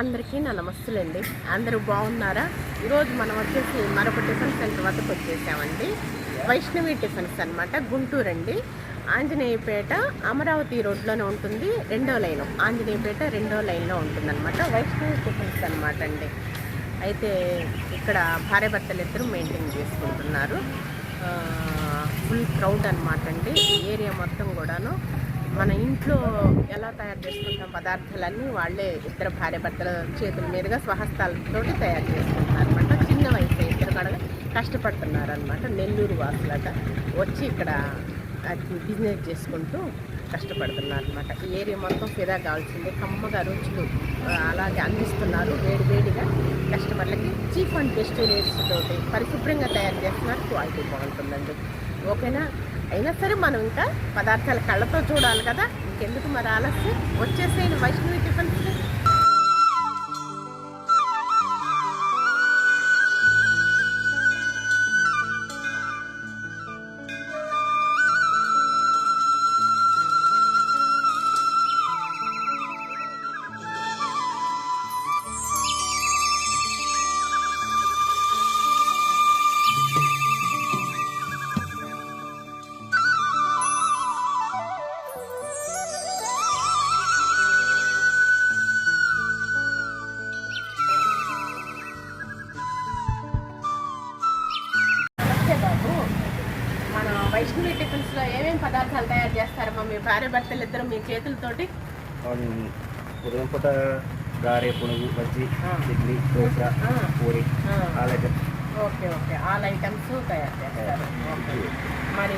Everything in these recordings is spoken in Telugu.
అందరికీ నా నమస్తులండి. అందరూ బాగున్నారా? ఈరోజు మనం వచ్చేసి మరొక టిఫిన్ సెంటర్ వద్దకు వచ్చేసామండి. వైష్ణవి టిఫిన్స్ అనమాట, గుంటూరు అండి. ఆంజనేయపేట అమరావతి రోడ్లోనే ఉంటుంది, 2వ లైన్. ఆంజనేయపేట 2వ లైన్లో ఉంటుందన్నమాట. వైష్ణవి టిఫిన్స్ అనమాట అండి. అయితే ఇక్కడ భార్యాభర్తలు ఇద్దరు మెయింటైన్ చేసుకుంటున్నారు. ఫుల్ క్రౌడ్ అనమాట అండి. ఏరియా మొత్తం కూడాను మన ఇంట్లో ఎలా తయారు చేసుకుంటాం పదార్థాలన్నీ వాళ్ళే ఇద్దరు భార్యాభర్తల చేతుల మీదుగా స్వహస్తాలతో తయారు చేసుకుంటున్నారు అనమాట. చిన్న వయసు ఇద్దరు కూడా కష్టపడుతున్నారు అనమాట. నెల్లూరు వాసులట వచ్చి ఇక్కడ బిజినెస్ చేసుకుంటూ కష్టపడుతున్నారు అనమాట. ఈ ఏరియా మొత్తం ఫిదా కావాల్సిందే. కమ్మగా రుచులు అలాగే అందిస్తున్నారు వేడివేడిగా కస్టమర్లకి. చీప్ అండ్ బెస్ట్ రేట్స్ తోటి పరిశుభ్రంగా తయారు చేస్తున్నారు. క్వాలిటీ బాగుంటుందండి. ఓకేనా? అయినా సరే మనం ఇంకా పదార్థాలు కళ్ళతో చూడాలి కదా, ఇంకెందుకు మరి ఆలస్యం, వచ్చేసేయండి వైష్ణవి టిఫిన్స్. వైష్ణవి టిఫిన్స్లో ఏమేమి పదార్థాలు తయారు చేస్తారమ్మా మీ భార్యాభర్తలు ఇద్దరు మీ చేతులతోటి? ఉదయం పూట gare, punugu, bajji, idli, dosa, puri, okay okay, all items తయారు చేస్తారు. ఓకే, మరి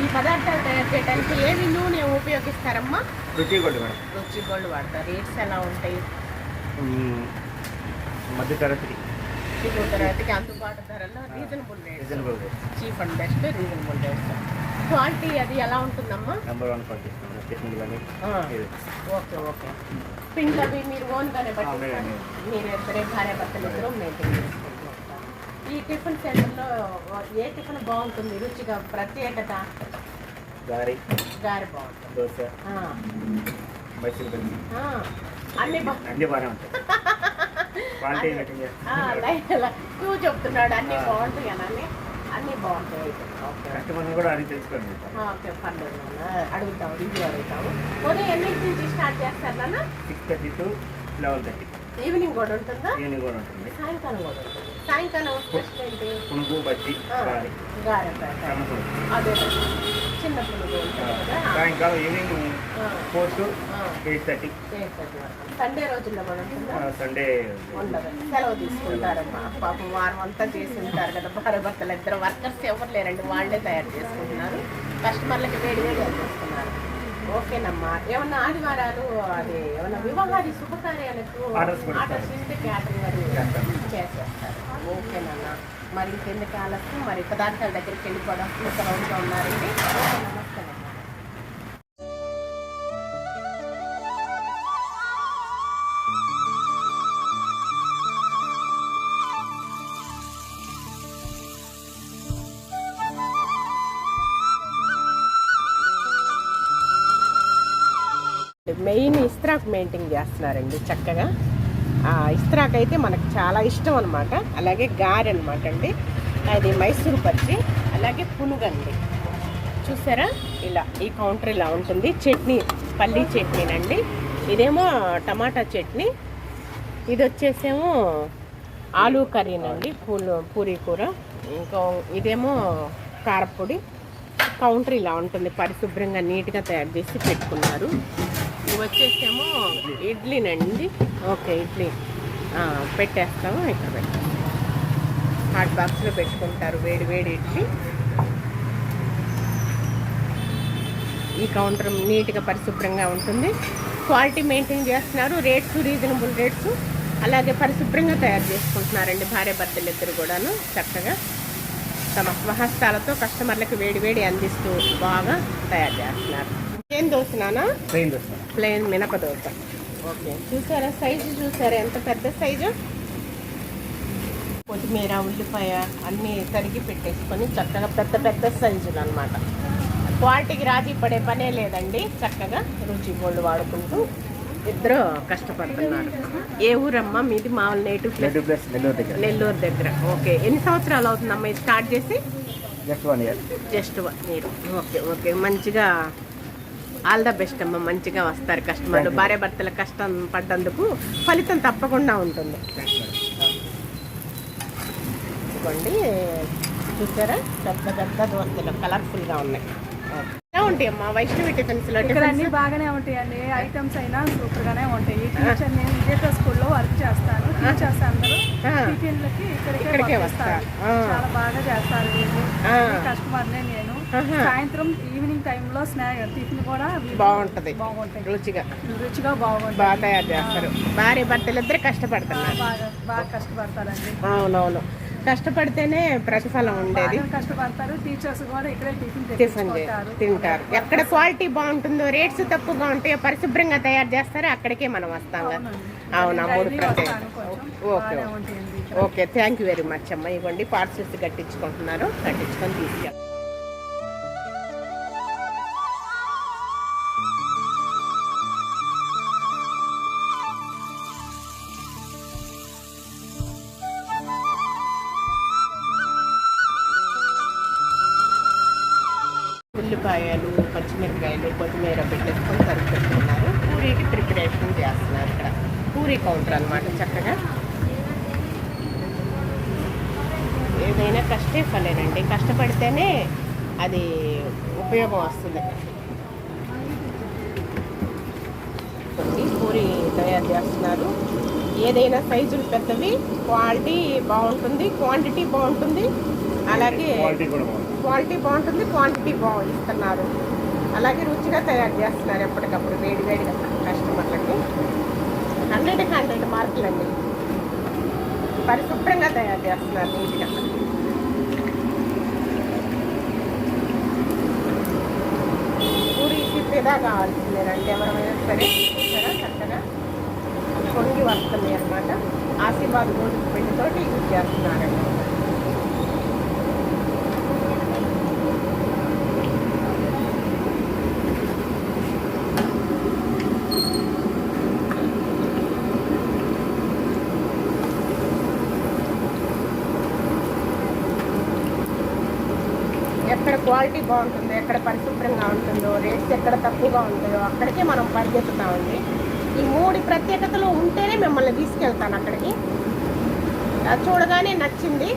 ఈ పదార్థాలు తయారు చేయడానికి ఏమి నూనె ఉపయోగిస్తారమ్మా? రుచి గోల్డ్ మేడం. రుచి గోల్డ్ వాడతారు. రేట్స్ ఎలా ఉంటాయి? మధ్యతరగతి తరగతికి అందుబాటు ధరలో reasonable rates, cheap and best reasonable rates. Quality అది ఎలా ఉంటుందమ్మా? Number 1 quality. Okay okay. Pink అవి మీరు ఓన్గానే బట్టి మీరు ఇద్దరే భార్యాభర్తలు ఇద్దరు మెయింటైన్ చేసుకుంటున్నారు. ఈ టిఫిన్ సెంటర్లో ఏ టిఫిన్ బాగుంటుంది రుచిగా? ప్రత్యేకత? గారె బాగుంటుంది. దోశ, మైసూర్ బజ్జీ అన్నీ బాగానే ఉంటాయి. నువ్వు చెప్తున్నాడు అన్నీ బాగుంటాయి అని. అన్నీ బాగుంటాయి. కస్టమర్ కూడా అది తెలుసుకోండి. ఓకే, పర్లేదు నాన్న, అడుగుతాము, రివ్యూ అడుగుతాము. ఉదయం ఎన్నింటి నుంచి స్టార్ట్ చేస్తారు నాన్న? 6:30 to 11:30. ఈవినింగ్ కూడా ఉంటుందా? ఈవినింగ్ కూడా ఉంటుంది. సాయంకాలం కూడా ఉంటుంది. సాయంకాలం స్పెషల్ ఏంటి? పునుగు, బజ్జీ, గారె, అదే చిన్న పునుగు ఉంటుంది కదా. సాయంకాలం ఈవినింగ్ 4 to 8:30. సండే రోజుల్లో కూడా ఉంటుందా? సండే ఉండదు, సెలవు తీసుకుంటారమ్మా. పాపం వారం అంతా చేసి ఉంటారు కదా భార్యాభర్తలు ఇద్దరు. వర్కర్స్ ఎవరు లేరండి, వాళ్ళే తయారు చేసుకుంటున్నారు. కస్టమర్లకి వేడివేడి చేస్తున్నారు. ఓకేనమ్మా. ఏమన్నా ఆదివారాలు అది ఏమన్నా వివాహాది శుభకార్యాలకు ఆర్డర్స్ ఇస్తే క్యాటరింగ్ అది చేసేస్తారు. ఓకేనన్నా. మరి ఇంకెందుకు ఆలస్యం, మరి పదార్థాల దగ్గరికి వెళ్ళిపోవడం రౌండ్గా ఉన్నారండి. ఓకే, నమస్తే అమ్మా. మెయిన్ ఇస్త్రాక్ మెయింటైన్ చేస్తున్నారండి చక్కగా. ఇస్త్రాక్ అయితే మనకు చాలా ఇష్టం అనమాట. అలాగే గారె అనమాట అండి. అది మైసూరు బజ్జీ, అలాగే పునుగండి. చూసారా, ఇలా ఈ కౌంటర్ ఇలా ఉంటుంది. చట్నీ పల్లీ చట్నీనండి. ఇదేమో టమాటా చట్నీ, ఇది వచ్చేసేమో ఆలూ కర్రీనండి, పూరీ కూర. ఇంకా ఇదేమో కారపొడి. కౌంటర్ ఇలా ఉంటుంది, పరిశుభ్రంగా నీట్గా తయారు చేసి పెట్టుకున్నారు. ఇవి వచ్చేసేమో ఇడ్లీనండి. ఓకే, ఇడ్లీ పెట్టేస్తాము. ఇక్కడ పెట్టేస్తాము, హాట్ బాక్స్లో పెట్టుకుంటారు వేడి ఇడ్లీ. ఈ కౌంటర్ నీట్గా పరిశుభ్రంగా ఉంటుంది. క్వాలిటీ మెయింటైన్ చేస్తున్నారు. రేట్స్ రీజనబుల్ రేట్స్, అలాగే పరిశుభ్రంగా తయారు చేసుకుంటున్నారండి భార్యాభర్తలు ఇద్దరు కూడాను. చక్కగా తమ స్వహస్తాలతో కస్టమర్లకు వేడివేడి అందిస్తూ బాగా తయారు చేస్తున్నారు. ఏం దోశ నానా? ప్లెయిన్ మినప దోశ. ఓకే, చూసారా సైజు? చూసారా ఎంత పెద్ద సైజు? కొత్తిమీర, ఉల్లిపాయ అన్నీ తరిగి పెట్టేసుకొని చక్కగా పెద్ద సైజులు అనమాట. క్వాలిటీకి రాజీ పడే పనే లేదండి. చక్కగా రుచి గోల్డ్ వాడుకుంటూ ఇద్దరు కష్టపడుతున్నారు. ఏ ఊరమ్మా మీది? మామూలు native place? Nellore plus Nellore దగ్గర. నెల్లూరు దగ్గర. ఓకే. ఎన్ని సంవత్సరాలు అవుతుందమ్మా ఇది స్టార్ట్ చేసి? Just 1 year. జస్ట్ మీరు. Okay okay. మంచిగా ఆల్ ద బెస్ట్ అమ్మ. మంచిగా వస్తారు కస్టమర్లు. భార్య భర్తల కష్టం పడ్డందుకు ఫలితం తప్పకుండా ఉంటుంది. ఇదిగోండి, చూసారా పెద్ద పెద్ద దోశలు కలర్ఫుల్గా ఉన్నాయి. ఎలా ఉంటాయి అమ్మా వైష్ణవి టిఫిన్స్లో? ఇక్కడ అన్ని బాగానే ఉంటాయండి. ఐటమ్స్ అయినా సూపర్ గానే ఉంటాయి. టీచర్ నేను విజేత స్కూల్లో వర్క్ చేస్తాను. టీచర్స్ అందరూ టిఫిన్లకి ఇక్కడికే వస్తారు. చాలా బాగా చేస్తారు వీళ్ళు. కస్టమర్నే నేను. సాయంత్రం ఈవినింగ్ టైంలో టిఫిన్ కూడా బాగుంటది. రుచిగా బాగుంటుంది. బాగా తయారు చేస్తారు. భార్య భర్తలు ఇద్దరు కష్టపడతారు. బాగా కష్టపడతారండి. అవునవును. కష్టపడితేనే ప్రతిఫలం ఉండేది. కష్టపడతారు. టీచర్స్ కూడా ఇక్కడే టిఫిన్ తింటారు. ఎక్కడ క్వాలిటీ బాగుంటుందో, రేట్స్ తక్కువగా ఉంటాయో, పరిశుభ్రంగా తయారు చేస్తారో అక్కడికే మనం వస్తాం కదా. అవునా? మూడు ప్రత్యేక. Okay okay. Thank you very much అమ్మ. ఇవ్వండి పార్సల్స్ కట్టించుకుంటున్నారు. కట్టించుకొని తీసుకెళ్ళి ఉల్లిపాయలు, పచ్చిమిరపకాయలు, కొత్తిమీర పెట్టేసుకొని తరిగి పెట్టుకున్నారు. పూరీకి ప్రిపరేషన్ చేస్తున్నారు. ఇక్కడ పూరీ కౌంటర్ అనమాట. చక్కగా ఏదైనా కష్టే ఫలేనండి. కష్టపడితేనే అది ఉపయోగం వస్తుంది. పూరీ తయారు చేస్తున్నారు. ఏదైనా సైజులు పెద్దవి, క్వాలిటీ బాగుంటుంది, క్వాంటిటీ బాగుంటుంది. అలాగే క్వాలిటీ బాగుంటుంది, క్వాంటిటీ ఇస్తున్నారు. అలాగే రుచిగా తయారు చేస్తున్నారు. ఎప్పటికప్పుడు వేడిగా కస్టమర్లకి 100 మార్కులు అండి. పరిశుభ్రంగా తయారు చేస్తున్నారు నీట్గా. పూరీకి పిదా కావాల్సిందేనంటే ఎవరైనా సరే. చూసారా చక్కగా పొంగి వస్తుంది అనమాట. ఆశీర్వాద్ గోధుమ పిండితోటి యూజ్ చేస్తున్నారండి. ఎక్కడ క్వాలిటీ బాగుంటుందో, ఎక్కడ పరిశుభ్రంగా ఉంటుందో, రేట్స్ ఎక్కడ తక్కువగా ఉంటాయో అక్కడికే మనం పరిగెత్తుతామండి. ఈ 3 ప్రత్యేకతలు ఉంటేనే మిమ్మల్ని తీసుకెళ్తాను అక్కడికి. చూడగానే నచ్చింది,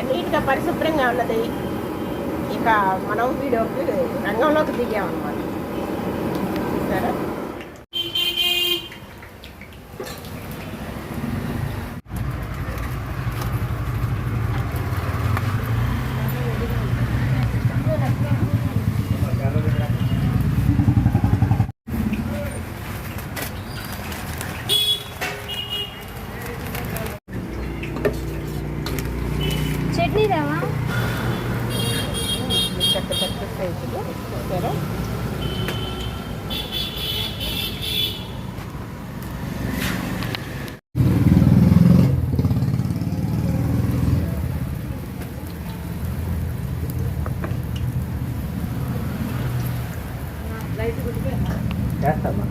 నీట్గా పరిశుభ్రంగా ఉన్నది. ఇక మనం వీడియోకి రంగంలోకి దిగామన్నమాట. సరే, చట్నీ రావా? పెద్ద సైజులు చూసారా? చేస్తామా?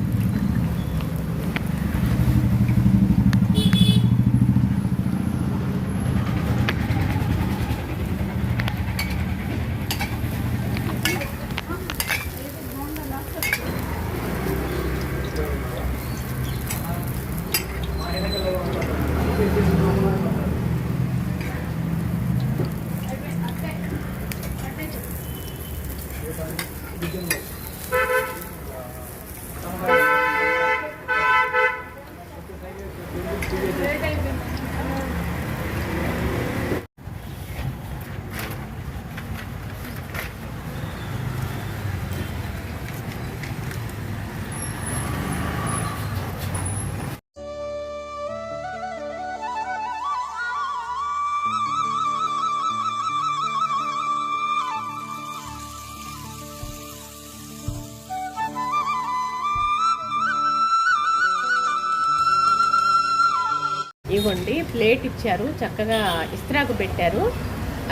ఇవ్వండి ప్లేట్ ఇచ్చారు, చక్కగా ఇస్త్రాకు పెట్టారు.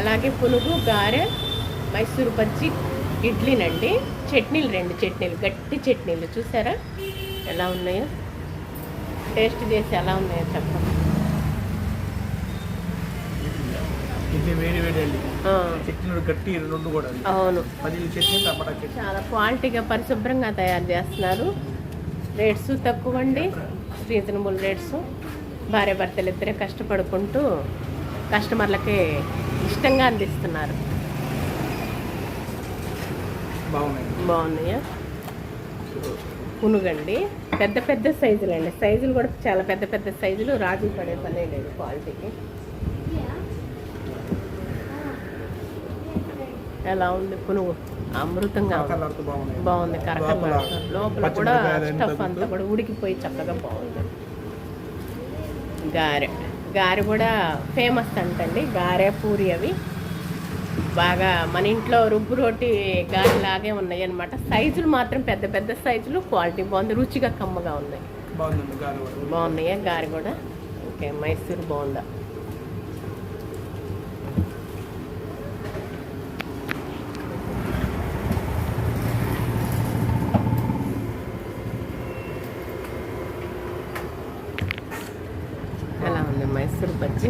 అలాగే పునుగు, గారె, మైసూరు బజ్జి, ఇడ్లీనండి. చట్నీలు 2 చట్నీలు, గట్టి చట్నీలు చూసారా ఎలా ఉన్నాయో. టేస్ట్ చేసి ఎలా ఉన్నాయో చెప్పండి. ఇది వేడి వేడి అండి. ఆ, చట్నీ గట్టి రెండు కూడా అండి. అవును, పల్లీల చట్నీ టమాటా చట్నీ. చాలా క్వాలిటీగా పరిశుభ్రంగా తయారు చేస్తున్నారు. రేట్స్ తక్కువ అండి, రీజనబుల్ రేట్స్. భార్య భర్తలు ఇద్దరే కష్టపడుకుంటూ కస్టమర్లకి ఇష్టంగా అందిస్తున్నారు. బాగున్నాయా? పునుగండి, పెద్ద పెద్ద సైజులు అండి. సైజులు కూడా చాలా పెద్ద పెద్ద సైజులు. రాజీ పడే పనే లేదు క్వాలిటీకి. ఎలా ఉంది పునుగు? అమృతంగా బాగుంది. కరకర లోపల కూడా స్టఫ్ అంతా కూడా ఉడికిపోయి చక్కగా బాగుంది. గారె కూడా ఫేమస్ అంటండి. గారె పూరి అవి బాగా మన ఇంట్లో రుబ్బు రోటి గారె లాగే ఉన్నాయి అన్నమాట. సైజులు మాత్రం పెద్ద పెద్ద సైజులు. క్వాలిటీ బాగుంది, రుచిగా కమ్మగా ఉన్నాయి. బాగున్నాయా గారె కూడా? ఓకే, మైసూర్ బాగుందా? ఎలా ఉంది మైసూర్ బజ్జీ?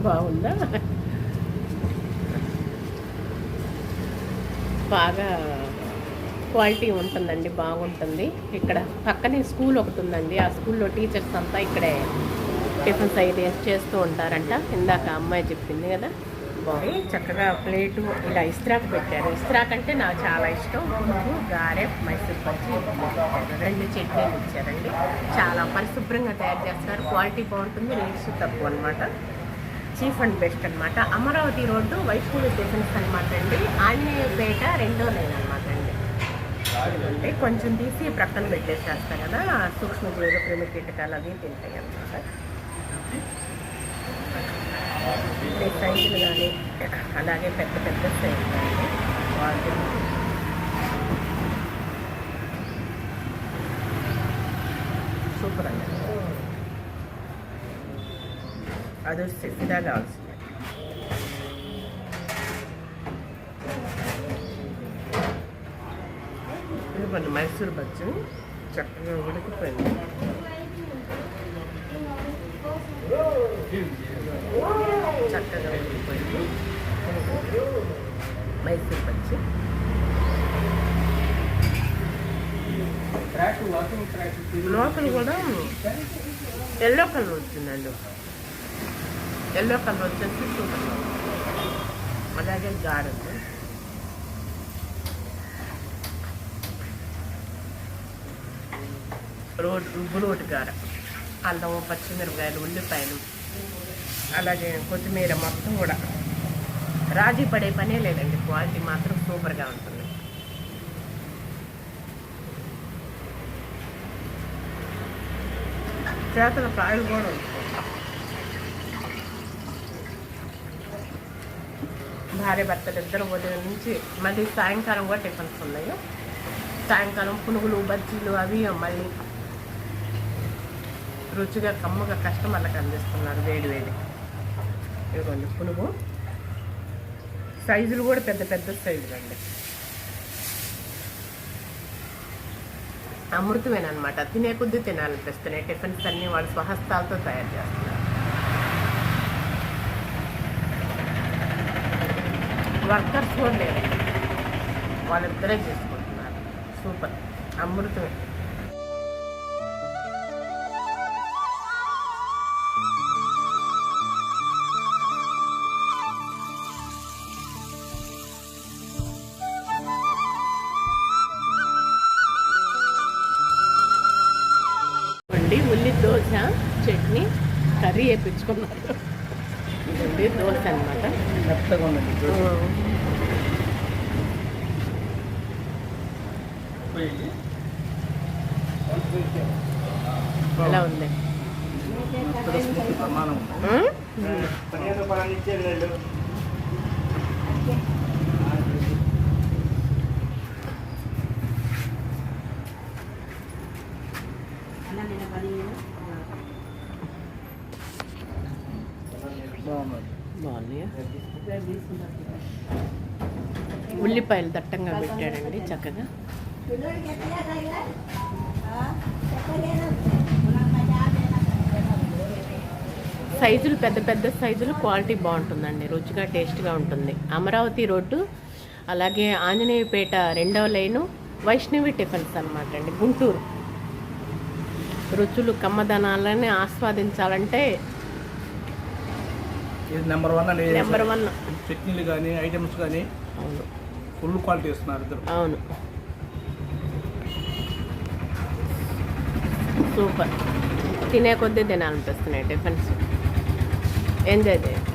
బాగుందా? బాగా క్వాలిటీ ఉంటుందండి, బాగుంటుంది. ఇక్కడ పక్కనే స్కూల్ ఒకటి ఉందండి. ఆ స్కూల్లో టీచర్స్ అంతా ఇక్కడే టిఫిన్స్ అయితే చేస్తూ ఉంటారంట. ఇందాక అమ్మాయి చెప్పింది కదా. బాగుంది, చక్కగా ప్లేటు ఇలా ఇస్త్రాక్ పెట్టారు. ఇస్త్రాక్ అంటే నాకు చాలా ఇష్టం. పునుగు, గారె, మైసూర్ బజ్జీ, రెండు చట్నీలు ఇచ్చారండి. చాలా పరిశుభ్రంగా తయారు చేస్తారు. క్వాలిటీ బాగుంటుంది, రేట్స్ తక్కువ అనమాట. చీఫ్ అండ్ బెస్ట్ అనమాట. అమరావతి రోడ్డు వైష్ణవి టిఫిన్స్ అనమాట అండి. ఆంజనేయపేట 2వ లైన్ అనమాట అండి. అంటే కొంచెం తీసి ప్రక్కన పెట్టేసేస్తారు కదా, సూక్ష్మజీవులు, క్రిమి కీటకాలు అవి తింటాయి అన్నమాట. సైజులు కానీ అలాగే పెద్ద పెద్ద సైజు కానీ సూపర్ అండి. అది సిద్ధంగా కావాల్సింది. ఇదిగోండి మైసూర్ బజ్జీ చక్కగా ఉడికిపోయింది. చక్కగా ఉడికిపోయింది మైసూర్ బజ్జీ. లోపల కూడా ఎల్లో కలర్ వచ్చిందండి. ఎల్లో కలర్ వచ్చేసి సూపర్. అలాగే గారె రుబ్బురోటి గార, అల్లం, పచ్చిమిరపకాయలు, ఉల్లిపాయలు, అలాగే కొత్తిమీర మొత్తం కూడా రాజీ పడే పనే లేదండి. క్వాలిటీ మాత్రం సూపర్గా ఉంటుంది. చేతల కాయలు కూడా ఉంటుంది. భార్య భర్తలు ఇద్దరు ఉదయం నుంచి మళ్ళీ సాయంకాలం కూడా టిఫిన్స్ ఉన్నాయి. సాయంకాలం పునుగులు, బజ్జీలు అవి మళ్ళీ రుచిగా కమ్మగా కస్టమర్లకు అందిస్తున్నారు వేడి వేడి. ఇదిగోండి పునుగు, సైజులు కూడా పెద్ద పెద్ద సైజులు అండి. అమృతమేనమాట. తినే కొద్దీ తినాలనిపిస్తున్నాయి. టిఫిన్స్ అన్నీ వాళ్ళు స్వహస్తాలతో తయారు చేస్తున్నారు. వర్కర్స్ కూడా లేరు, వాళ్ళిద్దరే చేసుకుంటున్నారు. సూపర్, అమృతమే. ఉల్లి దోశ, చట్నీ, కర్రీ వేయించుకున్నారు. ఇదండి దోశ అనమాట. ఎలా ఉంది? బాగున్నాయా? ఉల్లిపాయలు దట్టంగా పెట్టాడండి చక్కగా. సైజులు పెద్ద పెద్ద సైజులు క్వాలిటీ బాగుంటుందండి, రుచిగా టేస్ట్గా ఉంటుంది. అమరావతి రోడ్డు, అలాగే ఆంజనేయపేట 2వ లైను, వైష్ణవి టిఫిన్స్ అనమాట అండి, గుంటూరు. రుచులు కమ్మదనాలని ఆస్వాదించాలంటే ఇది నెంబర్ 1 అండి. నెంబర్ 1. చట్నీలు కానీ ఐటమ్స్ కానీ అవును ఫుల్ క్వాలిటీ ఇస్తున్నారు ఇద్దరు. అవును, సూపర్. తినే కొద్దీ తినాలనిపిస్తున్నాయి టిఫిన్స్. ఎంజాయ్ చేయండి.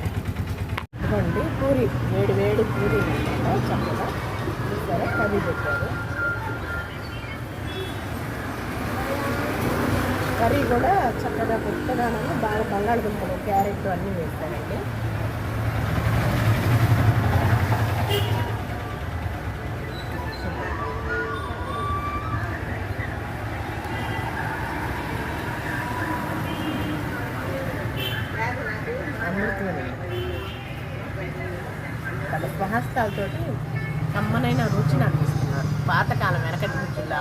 ఇదిగోండి పూరి, వేడి వేడి పూరి అనమాట. చక్కగా చూసారా, కర్రీ పెట్టారు. కర్రీ కూడా చక్కగా పెద్దగానే బాగా బంగాళదుంపలు, క్యారెట్ అన్నీ వేస్తారండి. వాళ్ళ స్వహస్తాలతోటి కమ్మనైన రుచిని అందిస్తున్నారు. పాతకాలం వెనకటి రుచుల్లా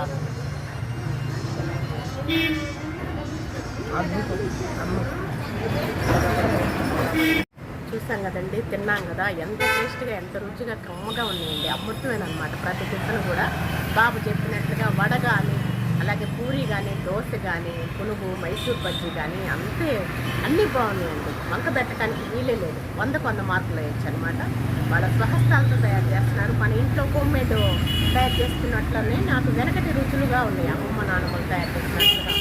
చూసాం కదండి, తిన్నాం కదా, ఎంత టేస్ట్గా ఎంత రుచిగా కమ్మగా ఉన్నాయండి. అమృతమైన అనమాట. ప్రతి టిఫిన్ కూడా బాబు చెప్పినట్లుగా వడ కానీ, అలాగే పూరి కానీ, దోశ కానీ, పునుగు, మైసూర్ బజ్జీ కానీ అంతే అన్నీ బాగున్నాయండి. వంక పెట్టడానికి వీలే లేదు. 100 మార్కులు వేయచ్చు అనమాట. వాళ్ళ స్వహస్తాలతో తయారు చేస్తున్నారు. మన ఇంట్లో హోమ్మేడ్ తయారు చేస్తున్నట్లనే నాకు వెనకటి రుచులుగా ఉన్నాయి. అమ్మమ్మ నాన్నమ్మలు తయారు చేసినట్లుగా.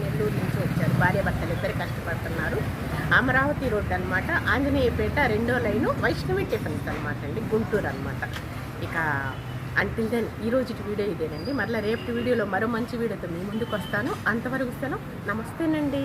నెల్లూరు నుంచి వచ్చారు, భార్యాభర్తలు ఇద్దరు కష్టపడుతున్నారు. అమరావతి రోడ్డు అనమాట, ఆంజనేయపేట 2వ లైను, వైష్ణవి టిఫిన్స్ అనమాట అండి, గుంటూరు అనమాట. ఇక అంటిల్ దెన్ ఈ రోజు వీడియో ఇదేనండి. మరలా రేపటి వీడియోలో మరో మంచి వీడియోతో మీ ముందుకు వస్తాను. అంతవరకు సెలవు, నమస్తేనండి.